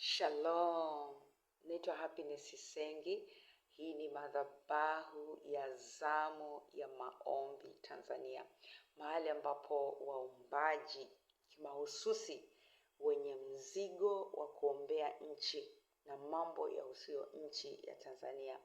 Shalom, naitwa Happiness Sengi. Hii ni madhabahu ya zamu ya maombi Tanzania, mahali ambapo waombaji kimahususi wenye mzigo wa kuombea nchi na mambo ya usio nchi ya Tanzania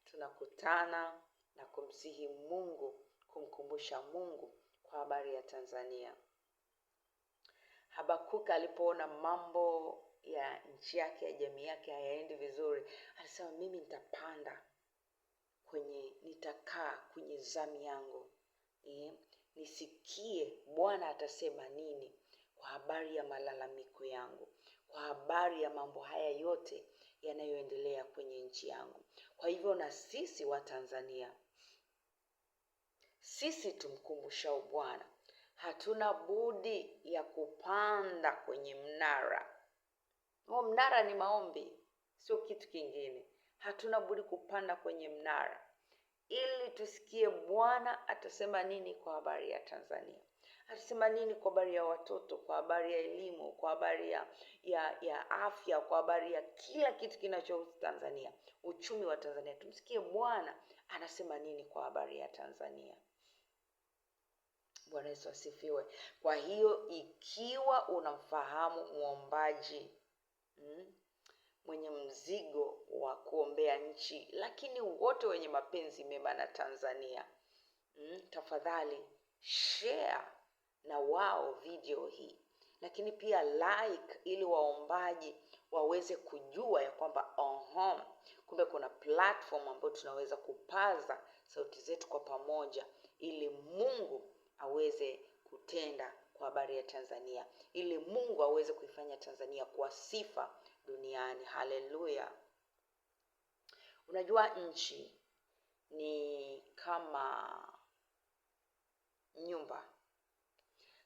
tunakutana na kumsihi Mungu, kumkumbusha Mungu kwa habari ya Tanzania. Habakuka alipoona mambo ya nchi yake, ya jamii yake hayaendi vizuri, alisema mimi nitakaa kwenye zamu yangu. Nisikie Bwana atasema nini kwa habari ya malalamiko yangu, kwa habari ya mambo haya yote yanayoendelea kwenye nchi yangu. Kwa hivyo na sisi wa Tanzania, sisi tumkumbushao Bwana, hatuna budi ya kupanda kwenye mnara. Mnara ni maombi, sio kitu kingine. Hatuna budi kupanda kwenye mnara ili tusikie Bwana atasema nini kwa habari ya Tanzania. Atasema nini kwa habari ya watoto, kwa habari ya elimu, kwa habari ya afya, kwa habari ya kila kitu kinachohusu Tanzania, uchumi wa Tanzania. Tumsikie Bwana anasema nini kwa habari ya Tanzania. Bwana Yesu asifiwe. Kwa hiyo ikiwa unamfahamu muombaji mwenye mzigo wa kuombea nchi, lakini wote wenye mapenzi mema na Tanzania, tafadhali share na wao video hii, lakini pia like, ili waombaji waweze kujua ya kwamba kumbe kuna platform ambayo tunaweza kupaza sauti zetu kwa pamoja, ili Mungu aweze kutenda kwa habari ya Tanzania, ili Mungu aweze kuifanya Tanzania kwa sifa duniani. Haleluya. Unajua nchi ni kama nyumba.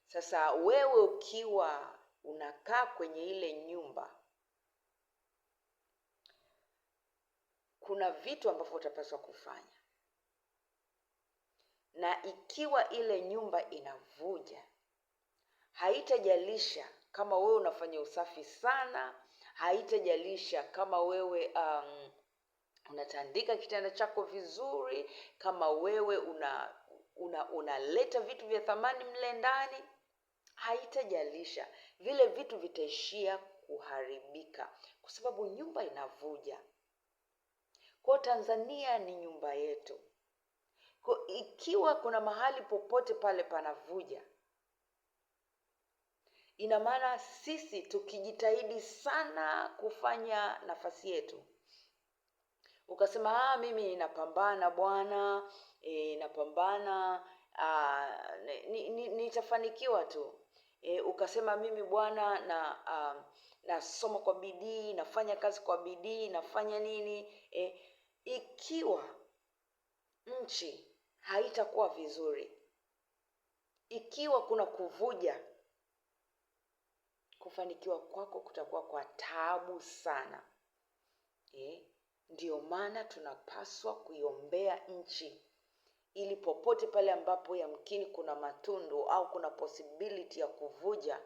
Sasa wewe ukiwa unakaa kwenye ile nyumba, kuna vitu ambavyo utapaswa kufanya. Na ikiwa ile nyumba inavuja, haitajalisha kama wewe unafanya usafi sana, haitajalisha kama wewe unatandika kitanda chako vizuri, kama wewe unaleta vitu vya thamani mle ndani, haitajalisha. Vile vitu vitaishia kuharibika kwa sababu nyumba inavuja. Kwa Tanzania ni nyumba yetu. Kwa ikiwa kuna mahali popote pale panavuja, ina maana sisi tukijitahidi sana kufanya nafasi yetu, ukasema mimi ninapambana Bwana, napambana, nitafanikiwa tu. Ukasema mimi Bwana nasoma kwa bidii, nafanya kazi kwa bidii, nafanya nini, ikiwa nchi haitakuwa vizuri, ikiwa kuna kuvuja, kufanikiwa kwako kutakuwa kwa taabu sana. Ndio maana tunapaswa kuiombea nchi, ili popote pale ambapo yamkini kuna matundu au kuna possibility ya kuvuja,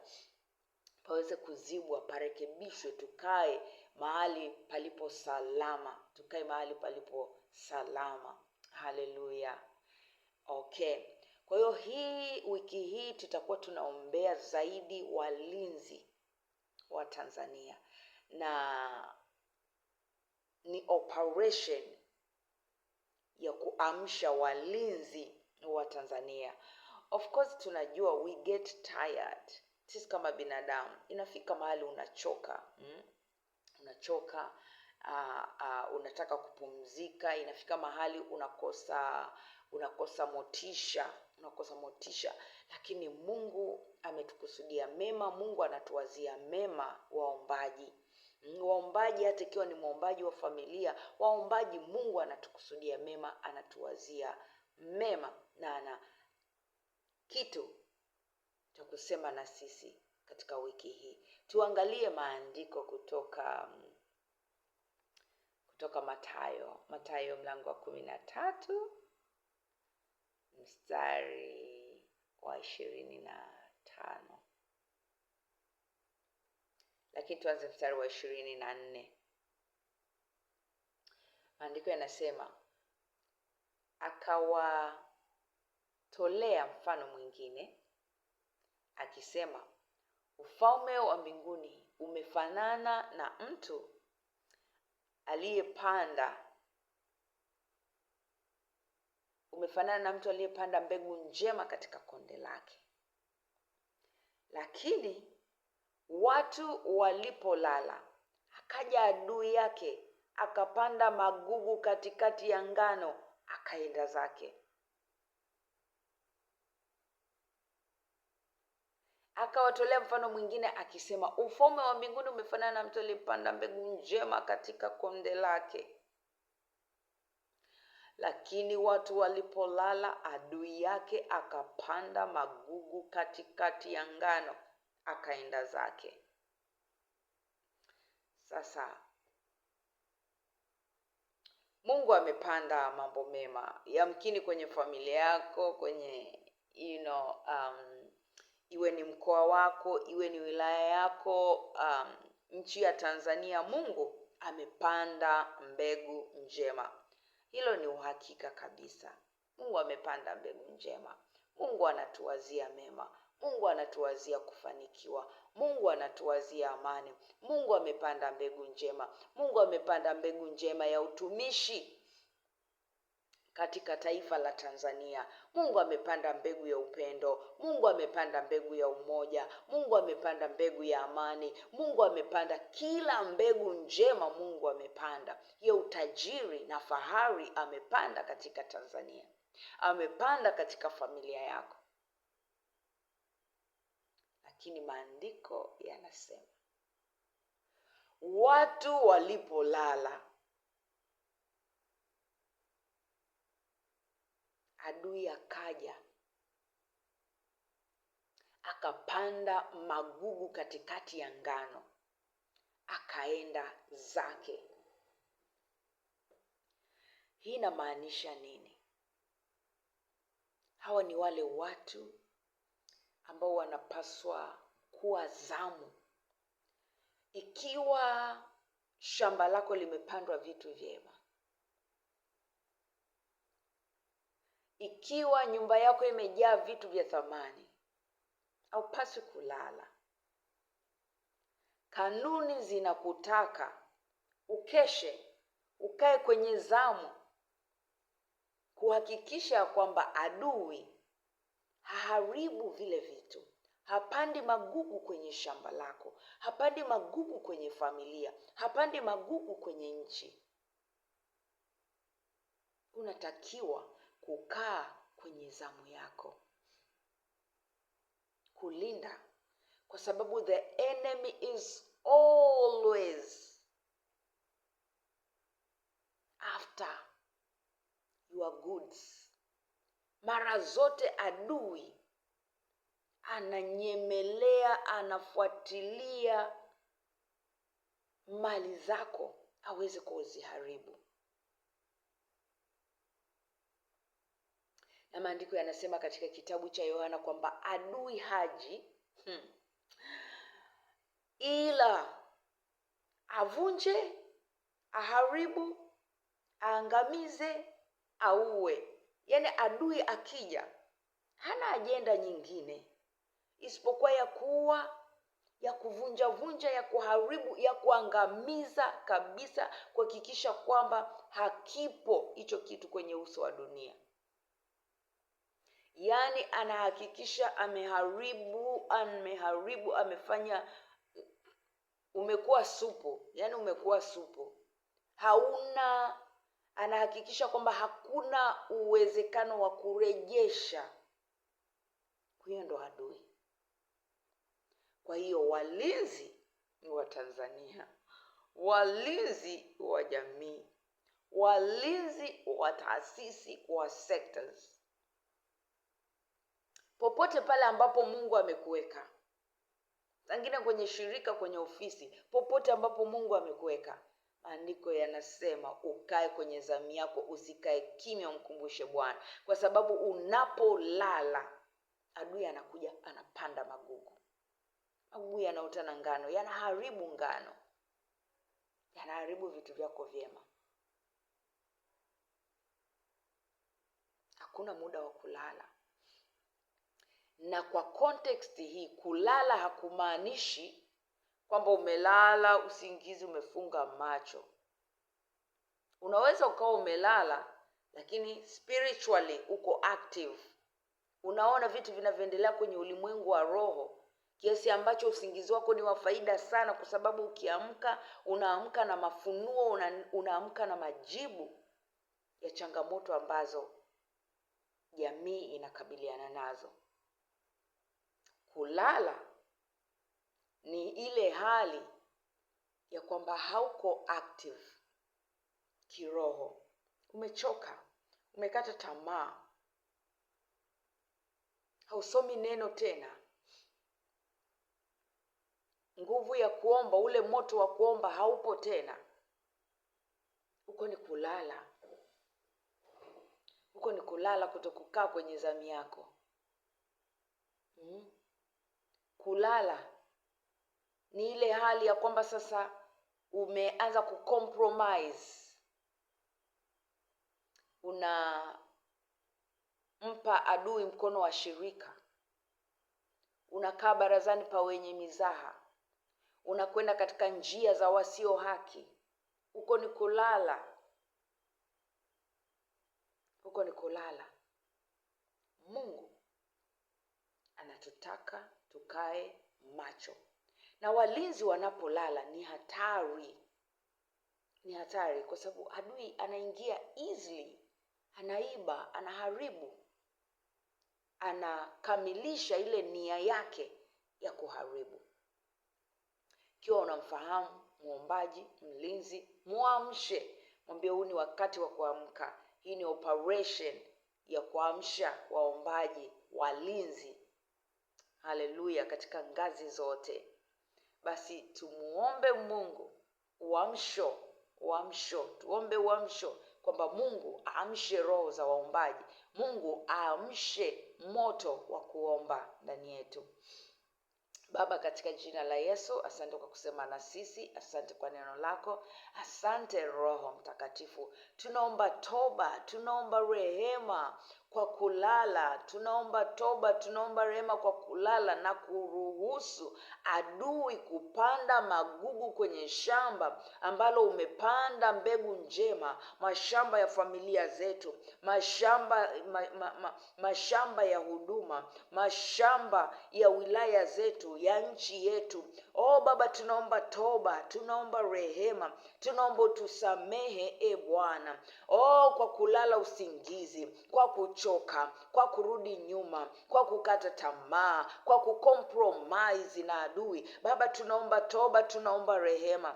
paweze kuzibwa, parekebishwe, tukae mahali palipo salama. Tukae mahali palipo salama. Haleluya. Okay. Kwa hiyo wiki hii tutakuwa tunaombea zaidi walinzi wa Tanzania. Na ni operation ya kuamsha walinzi wa Tanzania. Of course tunajua we get tired. Sisi kama binadamu inafika mahali unachoka. Unachoka, unataka kupumzika, inafika mahali unakosa motisha, lakini Mungu ametukusudia mema. Mungu anatuwazia mema waombaji. Waombaji, hata ikiwa ni muombaji wa familia, waombaji, Mungu anatukusudia mema, anatuwazia mema, na ana kitu cha kusema na sisi katika wiki hii. Tuangalie maandiko kutoka Mathayo mlango wa 13 mstari wa 25. lakini tuanze mstari wa 24. Maandiko yanasema, akawatolea mfano mwingine akisema, ufalme wa mbinguni umefanana na mtu aliyepanda mbegu njema katika konde lake. Lakini watu walipolala, akaja adui yake, akapanda magugu katikati ya ngano, akaenda zake. Akawatolea mfano mwingine akisema, ufalme wa mbinguni umefanana na mtu aliyepanda mbegu njema katika konde lake. Lakini watu walipolala, adui yake akapanda magugu katikati ya ngano, akaenda zake. Sasa Mungu amepanda mambo mema, yamkini kwenye familia yako, kwenye iwe ni mkoa wako, iwe ni wilaya yako, nchi ya Tanzania. Mungu amepanda mbegu njema. Hilo ni uhakika kabisa. Mungu amepanda mbegu njema. Mungu anatuwazia mema. Mungu anatuwazia kufanikiwa. Mungu anatuwazia amani. Mungu amepanda mbegu njema. Mungu amepanda mbegu njema ya utumishi katika taifa la Tanzania. Mungu amepanda mbegu ya upendo. Mungu amepanda mbegu ya umoja. Mungu amepanda mbegu ya amani. Mungu amepanda kila mbegu njema. Mungu amepanda ya utajiri na fahari, amepanda katika Tanzania. Amepanda katika familia yako. Lakini maandiko yanasema, watu walipolala, adui akaja, akapanda magugu katikati ya ngano, akaenda zake. Hii inamaanisha nini? Hawa ni wale watu ambao wanapaswa kuwa zamu. Ikiwa shamba lako limepandwa vitu vyema, ikiwa nyumba yako imejaa vitu vya thamani, haupaswi kulala. Kanuni zinakutaka ukeshe, ukae kwenye zamu, kuhakikisha kwamba adui haharibu vile vitu. Hapandi magugu kwenye shamba lako, hapandi magugu kwenye familia, hapandi magugu kwenye nchi. Unatakiwa kukaa kwenye zamu yako, kulinda, kwa sababu the enemy is always after your goods. Mara zote adui ananyemelea, anafuatilia mali zako aweze kuziharibu. Na maandiko yanasema katika kitabu cha Yohana kwamba adui haji ila avunje, aharibu, aangamize, auwe. Yaani adui akija hana ajenda nyingine isipokuwa ya kuua, ya kuvunja, ya kuharibu, ya kuangamiza kabisa, kuhakikisha kwamba hakipo hicho kitu kwenye uso wa dunia. Yaani anahakikisha ameharibu, amefanya umekuwa supu. Yaani umekuwa supu. Anahakikisha kwamba hakuna uwezekano wa kurejesha. Huyo ndo adui. Kwa hiyo walinzi wa Tanzania, walinzi wa jamii, walinzi wa taasisi, wa sectors, popote pale ambapo Mungu amekuweka, wengine kwenye shirika, kwenye ofisi, popote ambapo Mungu amekuweka, maandiko yanasema ukae kwenye zamu yako, usikae kimya, umkumbushe Bwana. Kwa sababu unapolala, adui anakuja, anapanda magugu. Magugu yanaota na ngano, yanaharibu ngano, yanaharibu vitu vyako vyema. Hakuna muda wa kulala. Na kwa context hii, kulala hakumaanishi kwamba umelala usingizi umefunga macho. Unaweza ukawa umelala lakini spiritually uko active. Unaona vitu vinavyoendelea kwenye ulimwengu wa roho, kiasi ambacho usingizi wako ni wa faida sana, kwa sababu ukiamka unaamka na mafunuo, unaamka na majibu ya changamoto ambazo jamii inakabiliana nazo. Kulala ni ile hali ya kwamba hauko active kiroho. Umechoka, umekata tamaa, hausomi neno tena. Nguvu ya kuomba, ule moto wa kuomba haupo tena. Huko ni kulala. Huko ni kulala, kutokukaa kwenye zamu yako. Kulala ni ile hali ya kwamba sasa umeanza kucompromise. Unampa adui mkono wa shirika. Unakaa barazani pa wenye mizaha. Unakwenda katika njia za wasio haki. Huko ni kulala. Huko ni kulala. Mungu anatutaka tukae macho. Na walinzi wanapolala ni hatari. Ni hatari kwa sababu adui anaingia easily. Anaiba, anaharibu. Anakamilisha ile nia yake ya kuharibu. Ikiwa unamfahamu muombaji, mlinzi, muamshe. Mwambie huu ni wakati wa kuamka. Hii ni operation ya kuamsha waombaji, walinzi. Haleluya, katika ngazi zote. Basi tumuombe Mungu uamsho. Tuombe uamsho kwamba Mungu aamshe roho za waombaji. Mungu aamshe moto wa kuomba ndani yetu. Baba, katika jina la Yesu, asante kwa kusema na sisi, asante kwa neno lako, asante Roho Mtakatifu. Tunaomba toba, tunaomba rehema kwa kulala, tunaomba toba, tunaomba rehema kwa kulala na kuruhusu adui kupanda magugu kwenye shamba ambalo umepanda mbegu njema, mashamba ya familia zetu, mashamba ya huduma, mashamba ya wilaya zetu, ya nchi yetu. Baba, tunaomba toba, tunaomba rehema, tunaomba utusamehe Bwana. Kwa kulala usingizi, kwa kuchoka, kwa kurudi nyuma, kwa kukata tamaa, kwa kucompromise na adui. Baba, tunaomba toba, tunaomba rehema.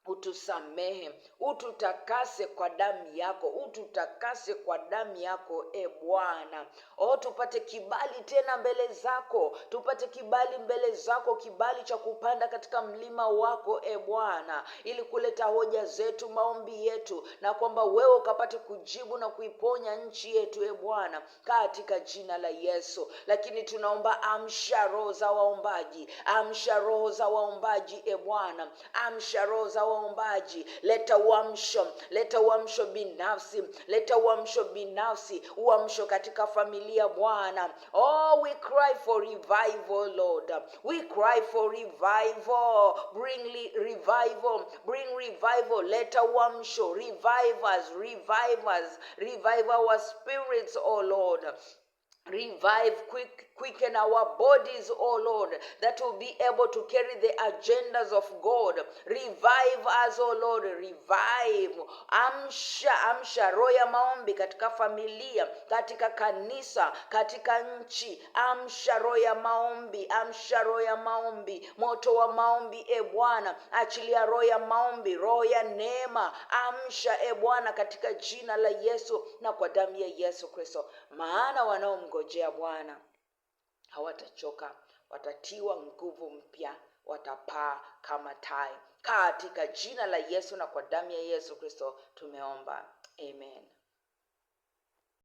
Utusamehe, ututakase kwa damu yako, ututakase kwa damu yako Bwana. Tupate kibali tena mbele zako, tupate kibali mbele zako, kibali cha kupanda katika mlima wako Bwana, ili kuleta hoja zetu, maombi yetu, na kwamba wewe ukapate kujibu na kuiponya nchi yetu Bwana, katika jina la Yesu. Lakini tunaomba amsha roho za waombaji, amsha roho za waombaji Bwana, amsha roho za waombaji. Leta uamsho binafsi, leta uamsho binafsi, uamsho katika familia Bwana. We cry for revival, Lord. We cry for revival. Bring revival. Leta uamsho, revive our spirits, oh Lord. Revive, quicken our bodies, oh Lord, that will be able to carry the agendas of God. Revive us, oh Lord, revive. Amsha roho ya maombi katika familia, katika kanisa, katika nchi. Amsha roho ya maombi, moto wa maombi Bwana. Achilia roho ya maombi, roho ya neema. Amsha Bwana, katika jina la Yesu na kwa damu ya Yesu Kristo. Maana wanaomngojea Bwana hawatachoka, watatiwa nguvu mpya, watapaa kama tai. Katika jina la Yesu na kwa damu ya Yesu Kristo tumeomba. Amen.